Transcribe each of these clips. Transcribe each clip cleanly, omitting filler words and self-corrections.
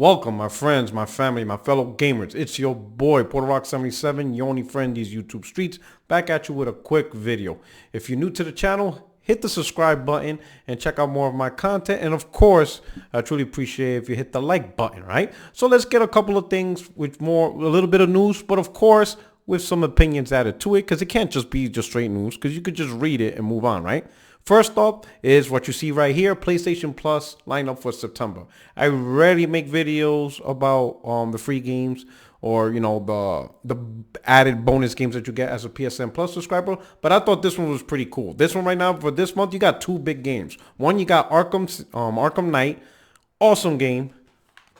Welcome, my friends, my family, my fellow gamers. It's your boy, Puerto Rock 77, your only friend these YouTube streets, back at you with a quick video. If you're new to the channel, hit the subscribe button and check out more of my content. And of course, I truly appreciate if you hit the like button, right? So let's get a couple of things with a little bit of news, but of course, with some opinions added to it, because it can't just be just straight news, because you could just read it and move on, right? First up is what you see right here, PlayStation Plus lineup for September. I rarely make videos about the free games or, you know, the added bonus games that you get as a PSN Plus subscriber, but I thought this one was pretty cool. This one right now, for this month, you got two big games. One, you got Arkham Knight, awesome game.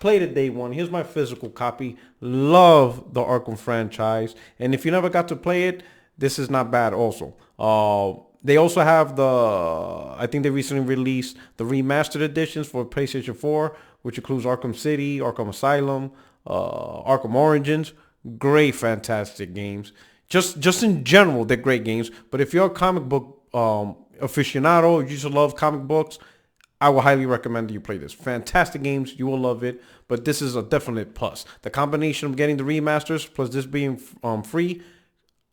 Played it day one. Here's my physical copy. Love the Arkham franchise. And if you never got to play it, this is not bad also. They also have I think they recently released the remastered editions for PlayStation 4, which includes Arkham City, Arkham Asylum, Arkham Origins. Great, fantastic games. Just in general, they're great games. But if you're a comic book aficionado, you just love comic books, I will highly recommend that you play this. Fantastic games. You will love it. But this is a definite plus. The combination of getting the remasters plus this being free,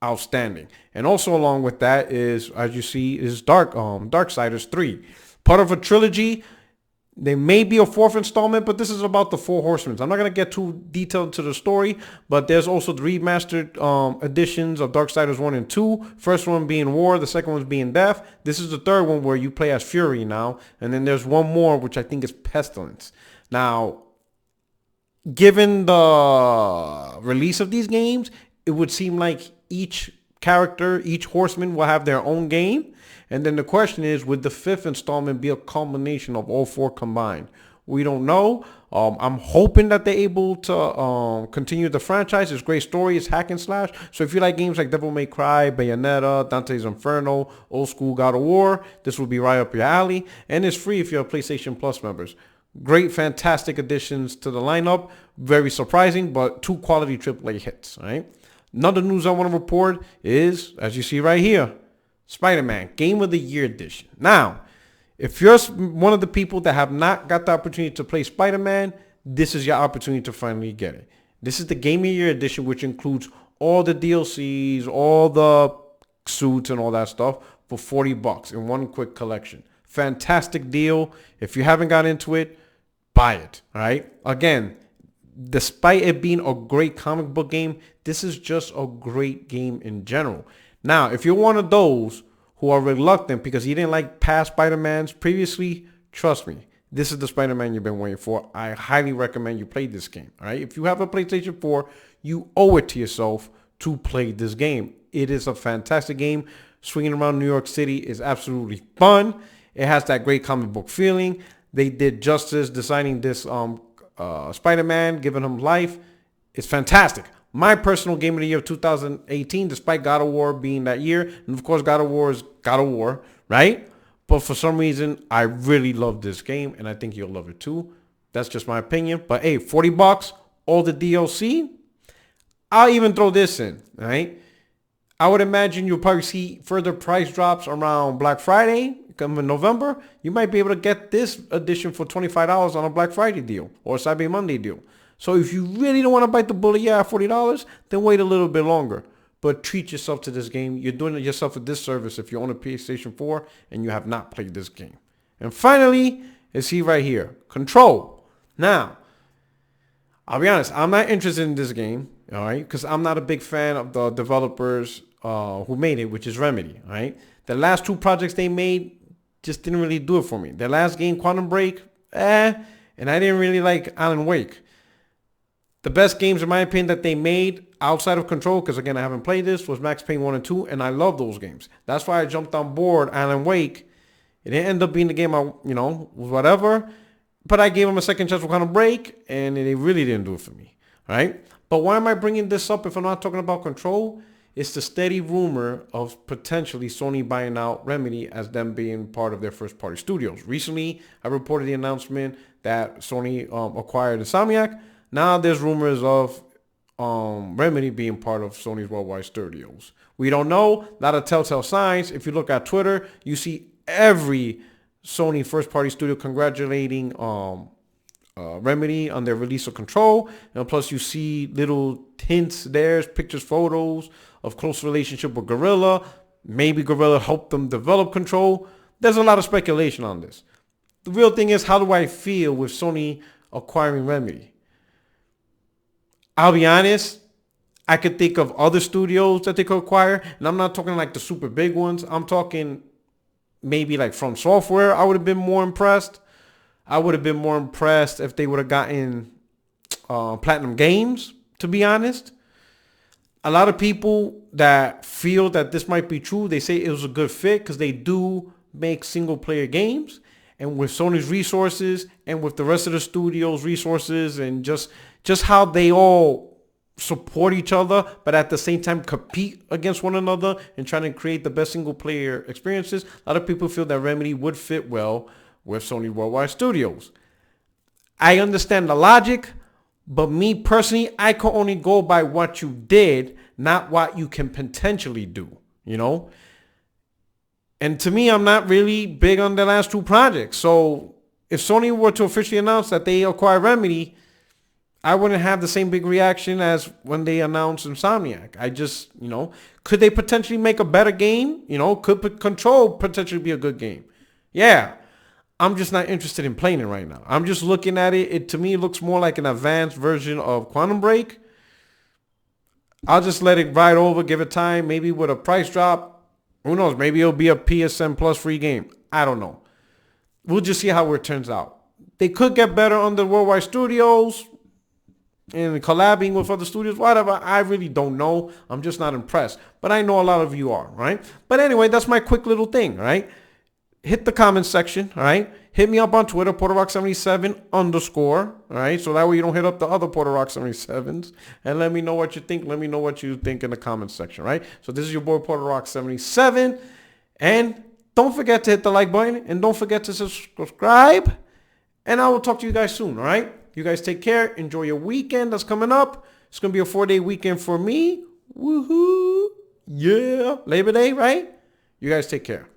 outstanding. And also along with that is, as you see, is Darksiders 3. Part of a trilogy. There may be a fourth installment, but this is about the Four Horsemen. I'm not going to get too detailed into the story, but there's also the remastered editions of Darksiders 1 and 2. First one being War, the second one being Death. This is the third one where you play as Fury now. And then there's one more, which I think is Pestilence. Now, given the release of these games, it would seem like each character, each horseman will have their own game. And then the question is, would the fifth installment be a combination of all four combined? We don't know. I'm hoping that they're able to continue the franchise. It's a great story. It's hack and slash. So if you like games like Devil May Cry, Bayonetta, Dante's Inferno, old school God of War, this will be right up your alley. And it's free if you're PlayStation Plus members. Great, fantastic additions to the lineup. Very surprising, but two quality AAA hits, right? Another news I want to report is, as you see right here, Spider-Man Game of the Year Edition. Now, if you're one of the people that have not got the opportunity to play Spider-Man, this is your opportunity to finally get it. This is the Game of the Year Edition, which includes all the DLCs, all the suits and all that stuff for $40 in one quick collection. Fantastic deal. If you haven't got into it, buy it, all right? Again, despite it being a great comic book game, this is just a great game in general. Now, if you're one of those who are reluctant because you didn't like past Spider-Mans previously, trust me, this is the Spider-Man you've been waiting for. I highly recommend you play this game. All right, if you have a PlayStation 4, you owe it to yourself to play this game. It is a fantastic game. Swinging around New York City is absolutely fun. It has that great comic book feeling. They did justice designing this Spider-Man, giving him life. It's fantastic. My personal game of the year of 2018, despite God of War being that year. And of course, God of War is God of War, right? But for some reason, I really love this game, and I think you'll love it too. That's just my opinion. But hey, $40, all the DLC. I'll even throw this in, right? I would imagine you'll probably see further price drops around Black Friday, come in November. You might be able to get this edition for $25 on a Black Friday deal or a Cyber Monday deal. So if you really don't want to bite the bullet, yeah, $40, then wait a little bit longer. But treat yourself to this game. You're doing yourself a disservice if you own a PlayStation 4 and you have not played this game. And finally, is he right here, Control. Now, I'll be honest, I'm not interested in this game, all right, because I'm not a big fan of the developers who made it, which is Remedy, all right? The last two projects they made just didn't really do it for me. Their last game, Quantum Break, and I didn't really like Alan Wake. The best games, in my opinion, that they made outside of Control, because again, I haven't played this, was Max Payne 1 and 2, and I love those games. That's why I jumped on board Alan Wake. It didn't end up being the game I, whatever, but I gave him a second chance for Quantum Break, and it really didn't do it for me, right? But why am I bringing this up if I'm not talking about Control? It's the steady rumor of potentially Sony buying out Remedy as them being part of their first-party studios. Recently, I reported the announcement that Sony acquired Insomniac. Now there's rumors of Remedy being part of Sony's worldwide studios. We don't know. Not a telltale signs. If you look at Twitter, you see every Sony first-party studio congratulating Remedy on their release of Control. And plus you see little hints there, pictures, photos of close relationship with Guerrilla. Maybe Guerrilla helped them develop Control. There's a lot of speculation on this. The real thing is, how do I feel with Sony acquiring Remedy? I'll be honest, I could think of other studios that they could acquire. And I'm not talking like the super big ones. I'm talking maybe like From Software. I would have been more impressed. I would have been more impressed if they would have gotten Platinum Games, to be honest. A lot of people that feel that this might be true, they say it was a good fit because they do make single player games. And with Sony's resources and with the rest of the studio's resources and just how they all support each other, but at the same time compete against one another and trying to create the best single player experiences, a lot of people feel that Remedy would fit well with Sony Worldwide Studios. I understand the logic, but me personally, I can only go by what you did, not what you can potentially do, you know? And to me, I'm not really big on the last two projects. So if Sony were to officially announce that they acquire Remedy, I wouldn't have the same big reaction as when they announced Insomniac. I just, you know, could they potentially make a better game? You know, could Control potentially be a good game? Yeah. I'm just not interested in playing it right now. I'm just looking at it. It to me looks more like an advanced version of Quantum Break. I'll just let it ride over, give it time. Maybe with a price drop, who knows? Maybe it'll be a PSN Plus free game. I don't know. We'll just see how it turns out. They could get better under Worldwide Studios and collabing with other studios, whatever. I really don't know. I'm just not impressed. But I know a lot of you are, right? But anyway, that's my quick little thing, right? Hit the comments section, all right? Hit me up on Twitter, PorterRock77 _, all right? So that way you don't hit up the other PorterRock77s. And let me know what you think. Let me know what you think in the comments section, right? So this is your boy, PorterRock77. And don't forget to hit the like button. And don't forget to subscribe. And I will talk to you guys soon, all right? You guys take care. Enjoy your weekend that's coming up. It's going to be a 4-day weekend for me. Woohoo. Yeah. Labor Day, right? You guys take care.